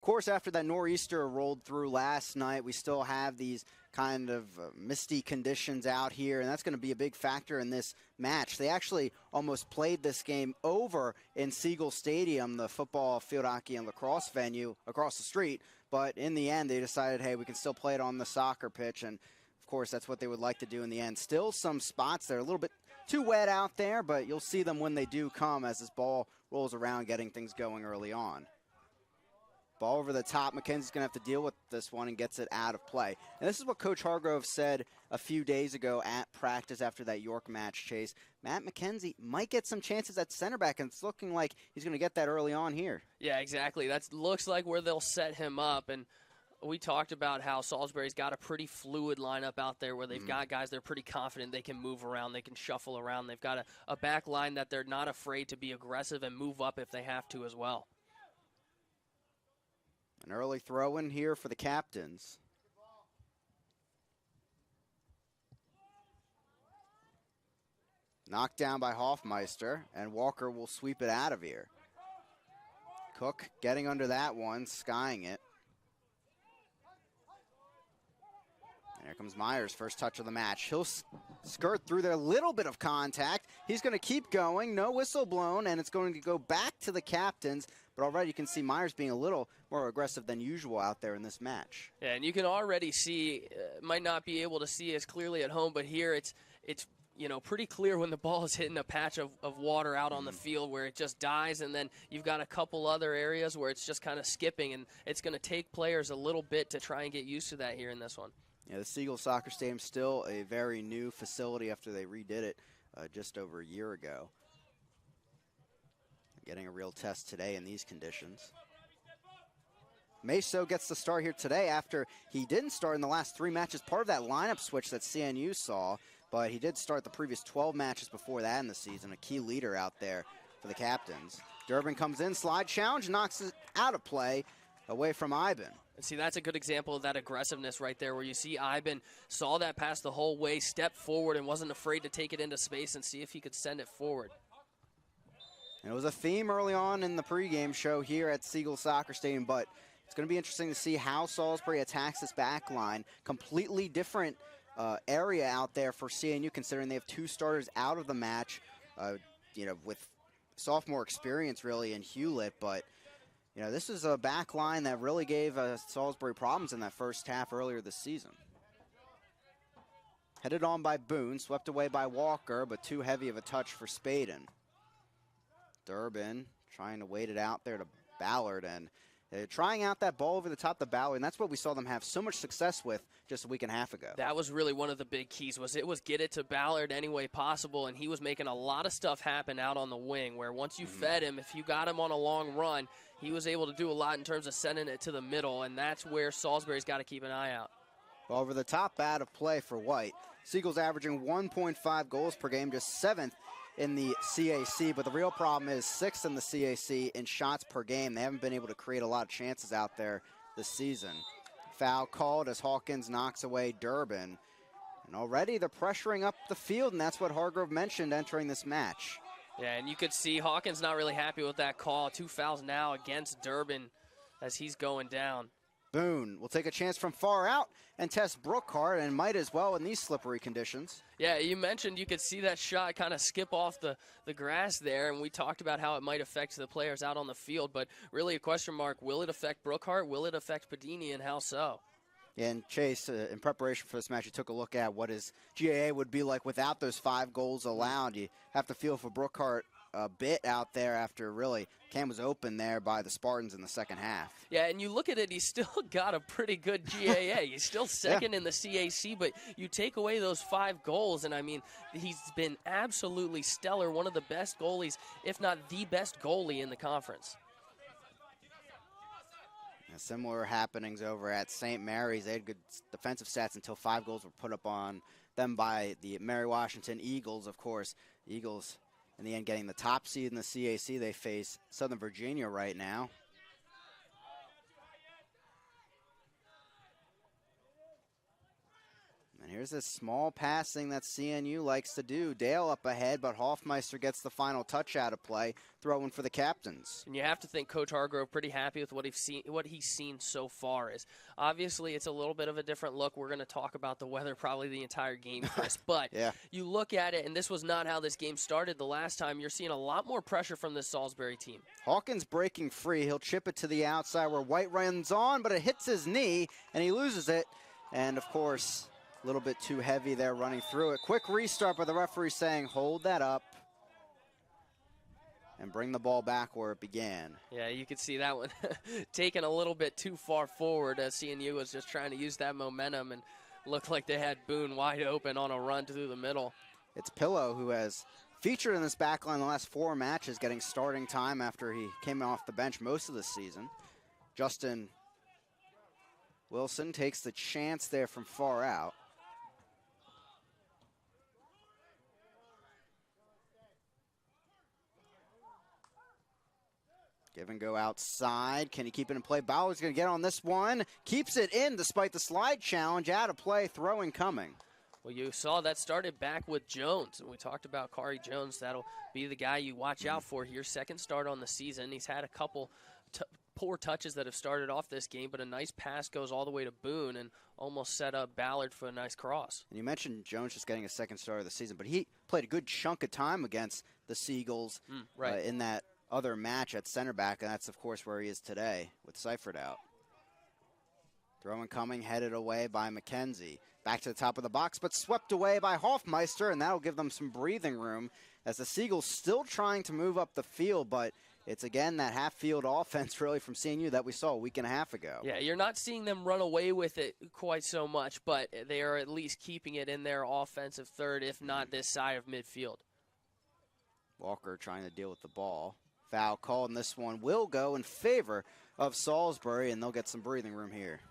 course, after that nor'easter rolled through last night, we still have these kind of misty conditions out here, and that's going to be a big factor in this match. They actually almost played this game over in Siegel Stadium, the football, field hockey, and lacrosse venue across the street, but in the end, they decided, hey, we can still play it on the soccer pitch, and of course, that's what they would like to do in the end. Still some spots that are a little bit too wet out there, but you'll see them when they do come as this ball rolls around, getting things going early on. Ball over the top. McKenzie's going to have to deal with this one and gets it out of play. And this is what Coach Hargrove said a few days ago at practice after that York match, Chase. Matt McKenzie might get some chances at center back, and it's looking like he's going to get that early on here. Yeah, exactly. That looks like where they'll set him up. And we talked about how Salisbury's got a pretty fluid lineup out there where they've got guys they're pretty confident they can move around, they can shuffle around. They've got a back line that they're not afraid to be aggressive and move up if they have to as well. An early throw in here for the captains. Knocked down by Hoffmeister, and Walker will sweep it out of here. Cook getting under that one, skying it. There comes Myers, first touch of the match. He'll skirt through there, a little bit of contact. He's going to keep going, no whistle blown, and it's going to go back to the captains. But already you can see Myers being a little more aggressive than usual out there in this match. Yeah, and you can already see, might not be able to see as clearly at home, but here it's pretty clear when the ball is hitting a patch of water out on the field where it just dies, and then you've got a couple other areas where it's just kind of skipping, and it's going to take players a little bit to try and get used to that here in this one. Yeah, the Siegel Soccer Stadium still a very new facility after they redid it just over a year ago. Getting a real test today in these conditions. Meso gets the start here today after he didn't start in the last 3 matches, part of that lineup switch that CNU saw, but he did start the previous 12 matches before that in the season, a key leader out there for the captains. Durbin comes in, slide challenge, knocks it out of play, away from Iben. And see, that's a good example of that aggressiveness right there, where you see Iben saw that pass the whole way, stepped forward, and wasn't afraid to take it into space and see if he could send it forward. And it was a theme early on in the pregame show here at Siegel Soccer Stadium, but it's going to be interesting to see how Salisbury attacks this back line. Completely different area out there for CNU, considering they have 2 starters out of the match, with sophomore experience really in Hewlett. But, this is a back line that really gave Salisbury problems in that first half earlier this season. Headed on by Boone, swept away by Walker, but too heavy of a touch for Spaden. Durbin trying to wait it out there to Ballard, and trying out that ball over the top of Ballard, and that's what we saw them have so much success with just a week and a half ago. That was really one of the big keys, was get it to Ballard any way possible, and he was making a lot of stuff happen out on the wing, where once you fed him, if you got him on a long run, he was able to do a lot in terms of sending it to the middle, and that's where Salisbury's got to keep an eye out. Well, over the top out of play for White. Siegel's averaging 1.5 goals per game, just 7th in the CAC, but the real problem is 6th in the CAC in shots per game. They haven't been able to create a lot of chances out there this season. Foul called as Hawkins knocks away Durbin. And already they're pressuring up the field, and that's what Hargrove mentioned entering this match. Yeah, and you could see Hawkins not really happy with that call. 2 fouls now against Durbin as he's going down. Boone will take a chance from far out and test Brookhart, and might as well in these slippery conditions. Yeah, you mentioned you could see that shot kind of skip off the grass there, and we talked about how it might affect the players out on the field, but really a question mark, will it affect Brookhart? Will it affect Padini, and how so? And Chase, in preparation for this match, you took a look at what his GAA would be like without those 5 goals allowed. You have to feel for Brookhart a bit out there after really Cam was open there by the Spartans in the second half. Yeah, and you look at it, he's still got a pretty good GAA. He's still second in the CAC, but you take away those 5 goals, and I mean, he's been absolutely stellar, one of the best goalies, if not the best goalie in the conference. Similar happenings over at St. Mary's. They had good defensive stats until 5 goals were put up on them by the Mary Washington Eagles, of course. The Eagles, in the end, getting the top seed in the CAC. They face Southern Virginia right now. And here's this small passing that CNU likes to do. Dale up ahead, but Hoffmeister gets the final touch out of play, throwing for the captains. And you have to think Coach Hargrove pretty happy with what he's seen so far. Is obviously it's a little bit of a different look. We're going to talk about the weather probably the entire game, Chris. But yeah. You look at it, and this was not how this game started the last time. You're seeing a lot more pressure from this Salisbury team. Hawkins breaking free. He'll chip it to the outside where White runs on, but it hits his knee, and he loses it. And, of course, a little bit too heavy there running through it. Quick restart, but the referee saying hold that up and bring the ball back where it began. Yeah, you could see that one taken a little bit too far forward as CNU was just trying to use that momentum and looked like they had Boone wide open on a run through the middle. It's Pillow who has featured in this back line the last 4 matches, getting starting time after he came off the bench most of the season. Justin Wilson takes the chance there from far out. Give and go outside. Can he keep it in play? Bauer's going to get on this one. Keeps it in despite the slide challenge. Out of play, throwing coming. Well, you saw that started back with Jones, and we talked about Kari Jones. That'll be the guy you watch out for here. Second start on the season. He's had a couple poor touches that have started off this game, but a nice pass goes all the way to Boone and almost set up Ballard for a nice cross. And you mentioned Jones just getting a second start of the season, but he played a good chunk of time against the Seagulls in that other match at center back, and that's, of course, where he is today with Seifert out. Throwing coming, headed away by McKenzie. Back to the top of the box, but swept away by Hoffmeister, and that'll give them some breathing room as the Seagulls still trying to move up the field, but it's, again, that half-field offense really from CNU that we saw a week and a half ago. Yeah, you're not seeing them run away with it quite so much, but they are at least keeping it in their offensive third, if not this side of midfield. Walker trying to deal with the ball. Foul called, and this one will go in favor of Salisbury, and they'll get some breathing room here.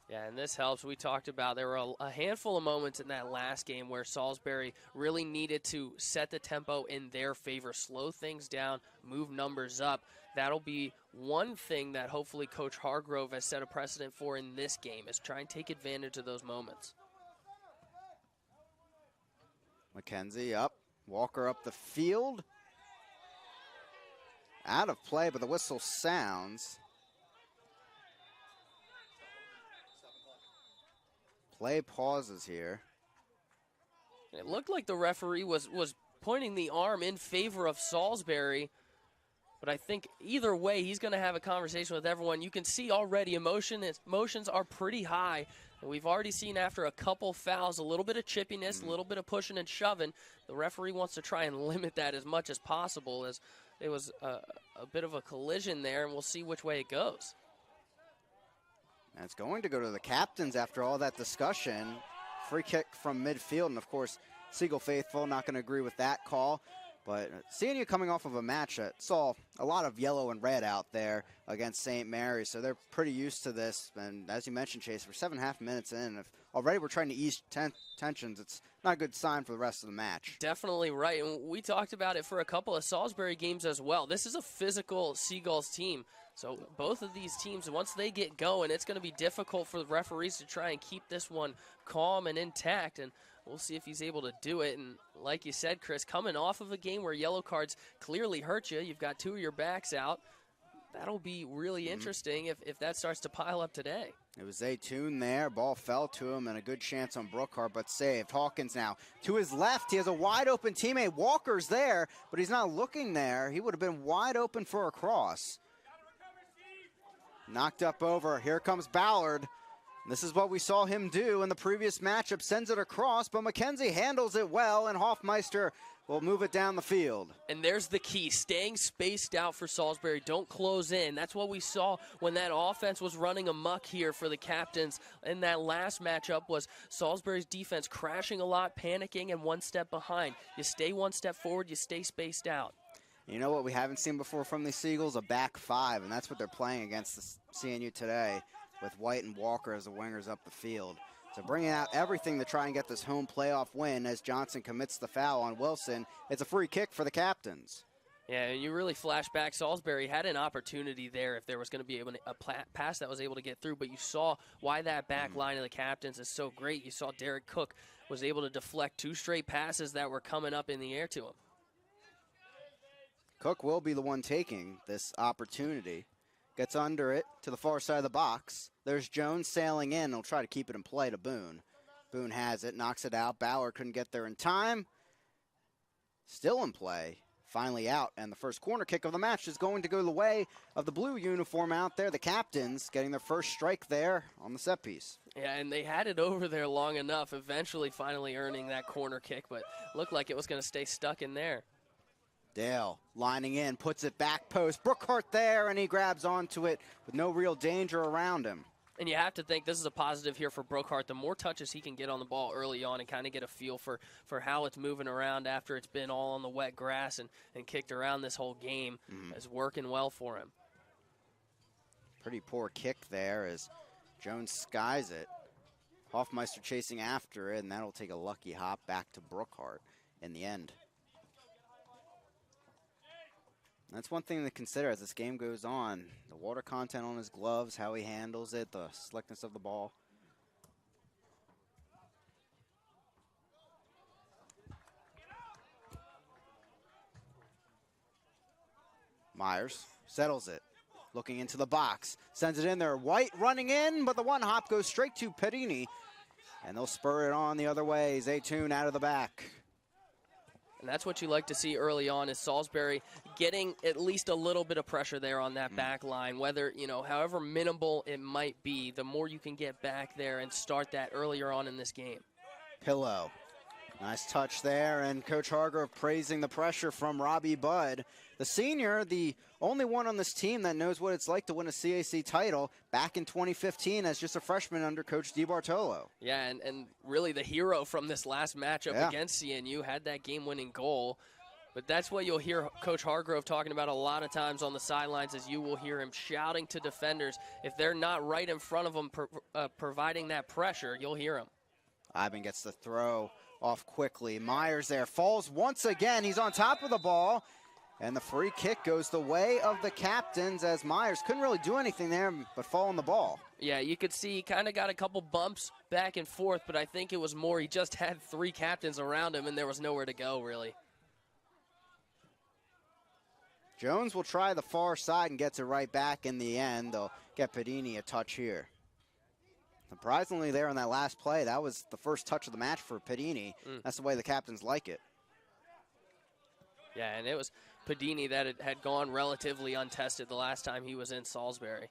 Yeah, and this helps. We talked about there were a handful of moments in that last game where Salisbury really needed to set the tempo in their favor, slow things down, move numbers up. That'll be one thing that hopefully Coach Hargrove has set a precedent for in this game, is try and take advantage of those moments. McKenzie up, Walker up the field. Out of play, but the whistle sounds. Play pauses here. It looked like the referee was pointing the arm in favor of Salisbury, but I think either way he's going to have a conversation with everyone. You can see already emotions are pretty high. And we've already seen after a couple fouls a little bit of chippiness, a little bit of pushing and shoving. The referee wants to try and limit that as much as possible, as it was a bit of a collision there, and we'll see which way it goes. And it's going to go to the captains after all that discussion. Free kick from midfield, and of course, Seagull faithful not going to agree with that call. But CNU coming off of a match that saw a lot of yellow and red out there against St. Mary's, so they're pretty used to this. And as you mentioned, Chase, we're 7.5 minutes in. If already we're trying to ease tensions, it's not a good sign for the rest of the match. Definitely right, and we talked about it for a couple of Salisbury games as well. This is a physical Seagulls team. So both of these teams, once they get going, it's going to be difficult for the referees to try and keep this one calm and intact. And we'll see if he's able to do it. And like you said, Chris, coming off of a game where yellow cards clearly hurt you, you've got 2 of your backs out. That'll be really interesting if that starts to pile up today. It was Zaytoon there. Ball fell to him, and a good chance on Brookhart, but saved. Hawkins now to his left. He has a wide open teammate. Walker's there, but he's not looking there. He would have been wide open for a cross. Knocked up over. Here comes Ballard. This is what we saw him do in the previous matchup. Sends it across, but McKenzie handles it well, and Hoffmeister will move it down the field. And there's the key, staying spaced out for Salisbury. Don't close in. That's what we saw when that offense was running amok here for the captains. In that last matchup was Salisbury's defense crashing a lot, panicking, and one step behind. You stay one step forward, you stay spaced out. You know what we haven't seen before from these Seagulls? A back five, and that's what they're playing against the CNU today, with White and Walker as the wingers up the field. So bringing out everything to try and get this home playoff win as Johnson commits the foul on Wilson. It's a free kick for the captains. Yeah, and you really flash back. Salisbury had an opportunity there if there was going to be a pass that was able to get through, but you saw why that back line of the captains is so great. You saw Derek Cook was able to deflect 2 straight passes that were coming up in the air to him. Cook will be the one taking this opportunity. Gets under it to the far side of the box. There's Jones sailing in. He'll try to keep it in play to Boone. Boone has it, knocks it out. Bauer couldn't get there in time. Still in play. Finally out, and the first corner kick of the match is going to go the way of the blue uniform out there. The captains getting their first strike there on the set piece. Yeah, and they had it over there long enough, eventually finally earning that corner kick, but looked like it was going to stay stuck in there. Dale lining in, puts it back post. Brookhart there, and he grabs onto it with no real danger around him. And you have to think this is a positive here for Brookhart. The more touches he can get on the ball early on and kind of get a feel for how it's moving around after it's been all on the wet grass and kicked around this whole game is working well for him. Pretty poor kick there as Jones skies it. Hoffmeister chasing after it, and that'll take a lucky hop back to Brookhart in the end. That's one thing to consider as this game goes on. The water content on his gloves, how he handles it, the slickness of the ball. Myers settles it, looking into the box, sends it in there. White running in, but the one hop goes straight to Pedini, and they'll spur it on the other way. Zaytoon out of the back. And that's what you like to see early on is Salisbury getting at least a little bit of pressure there on that back line. Whether, however minimal it might be, the more you can get back there and start that earlier on in this game. Pillow. Nice touch there, and Coach Hargrove praising the pressure from Robbie Budd. The senior, the only one on this team that knows what it's like to win a CAC title back in 2015 as just a freshman under Coach DiBartolo. Yeah, and really the hero from this last matchup against CNU had that game-winning goal. But that's what you'll hear Coach Hargrove talking about a lot of times on the sidelines, is you will hear him shouting to defenders. If they're not right in front of them providing that pressure, you'll hear him. Ivan gets the throw off quickly. Myers there falls once again. He's on top of the ball, and the free kick goes the way of the captains as Myers couldn't really do anything there but fall on the ball. Yeah, you could see he kind of got a couple bumps back and forth, but I think it was more he just had 3 captains around him and there was nowhere to go, really. Jones will try the far side and gets it right back in the end. They'll get Pedini a touch here. Surprisingly, there on that last play, that was the first touch of the match for Pedini. That's the way the captains like it. Yeah, and it was Pedini that had gone relatively untested the last time he was in Salisbury.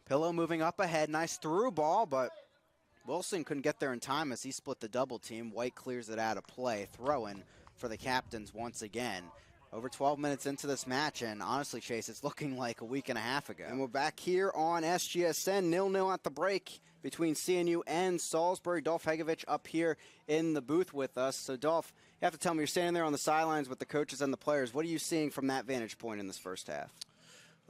Pillow moving up ahead. Nice through ball, but Wilson couldn't get there in time as he split the double team. White clears it out of play. Throw-in for the captains once again. Over 12 minutes into this match, and honestly, Chase, it's looking like a week and a half ago. And we're back here on SGSN, 0-0 at the break between CNU and Salisbury. Dolph Hegovich up here in the booth with us. So, Dolph, you have to tell me, you're standing there on the sidelines with the coaches and the players. What are you seeing from that vantage point in this first half?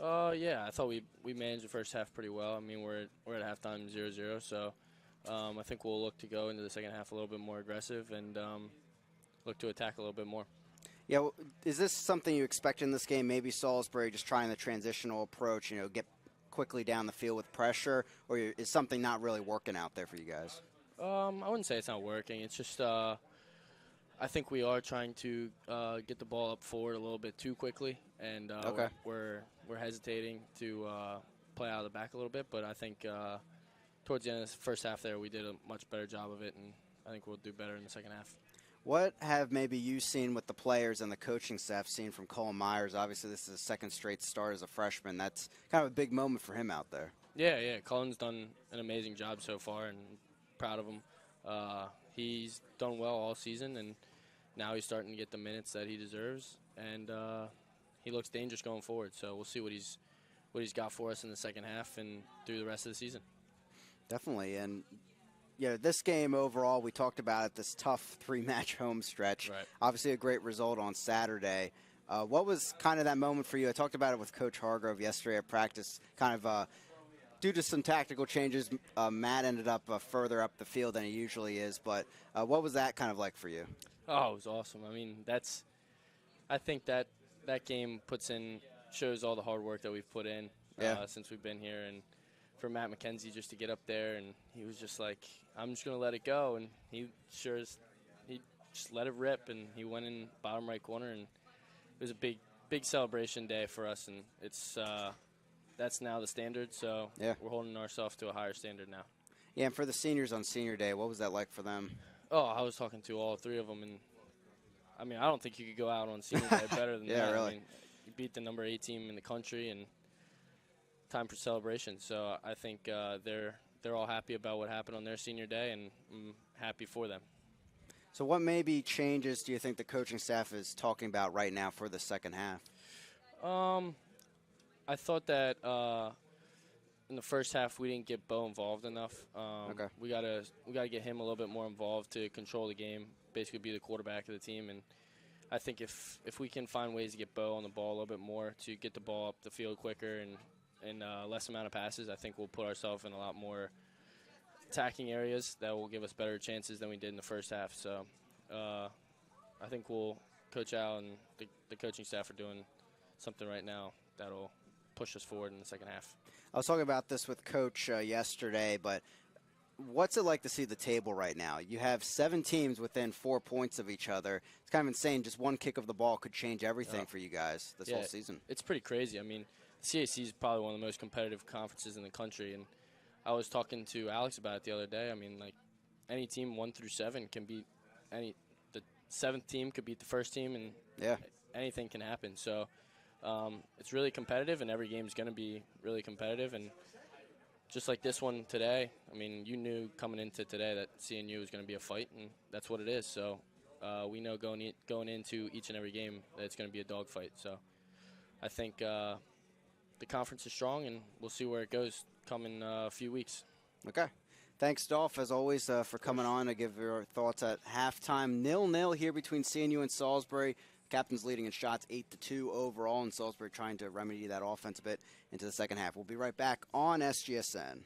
Yeah, I thought we managed the first half pretty well. I mean, we're at halftime 0-0, so I think we'll look to go into the second half a little bit more aggressive and look to attack a little bit more. Yeah, well, is this something you expect in this game? Maybe Salisbury just trying the transitional approach, get quickly down the field with pressure, or is something not really working out there for you guys? I wouldn't say it's not working. It's just I think we are trying to get the ball up forward a little bit too quickly, and we're hesitating to play out of the back a little bit. But I think towards the end of the first half there, we did a much better job of it, and I think we'll do better in the second half. What have maybe you seen with the players and the coaching staff seen from Cullen Myers? Obviously, this is his second straight start as a freshman. That's kind of a big moment for him out there. Yeah. Cullen's done an amazing job so far, and proud of him. He's done well all season, and now he's starting to get the minutes that he deserves, and he looks dangerous going forward. So we'll see what he's got for us in the second half and through the rest of the season. Definitely, and this game overall, we talked about it, this tough 3-match home stretch. Right. Obviously a great result on Saturday. What was kind of that moment for you? I talked about it with Coach Hargrove yesterday at practice. Kind of due to some tactical changes, Matt ended up further up the field than he usually is. But what was that kind of like for you? Oh, it was awesome. I mean, I think that that game shows all the hard work that we've put in since we've been here. And for Matt McKenzie just to get up there, and he was just like, I'm just going to let it go. And he just let it rip, and he went in bottom right corner, and it was a big celebration day for us, and that's now the standard, so we're holding ourselves to a higher standard now. Yeah, and for the seniors on senior day, what was that like for them? Oh, I was talking to all three of them, and I mean, I don't think you could go out on senior day better than that. Really. I mean, you beat the number 8 team in the country, and time for celebration. So I think they're all happy about what happened on their senior day, and I'm happy for them. So what maybe changes do you think the coaching staff is talking about right now for the second half? I thought that in the first half we didn't get Bo involved enough. We gotta get him a little bit more involved to control the game, basically be the quarterback of the team. And I think if we can find ways to get Bo on the ball a little bit more, to get the ball up the field quicker and less amount of passes, I think we'll put ourselves in a lot more attacking areas that will give us better chances than we did in the first half. So I think Coach Al and the coaching staff are doing something right now that'll push us forward in the second half. I was talking about this with Coach yesterday, but what's it like to see the table right now? You have 7 teams within 4 points of each other. It's kind of insane. Just one kick of the ball could change everything for you guys this whole season. It's pretty crazy. I mean, the CAC is probably one of the most competitive conferences in the country, and I was talking to Alex about it the other day. I mean, like, any team 1 through 7 can beat the 7th team could beat the first team, and anything can happen. So it's really competitive, and every game is going to be really competitive. And just like this one today, I mean, you knew coming into today that CNU was going to be a fight, and that's what it is. So we know going into each and every game that it's going to be a dogfight. So I think the conference is strong, and we'll see where it goes coming a few weeks. Okay. Thanks, Dolph, as always, for coming on to give your thoughts at halftime. 0-0 here between CNU and Salisbury. Captains leading in shots 8-2 overall, and Salisbury trying to remedy that offense a bit into the second half. We'll be right back on SGSN.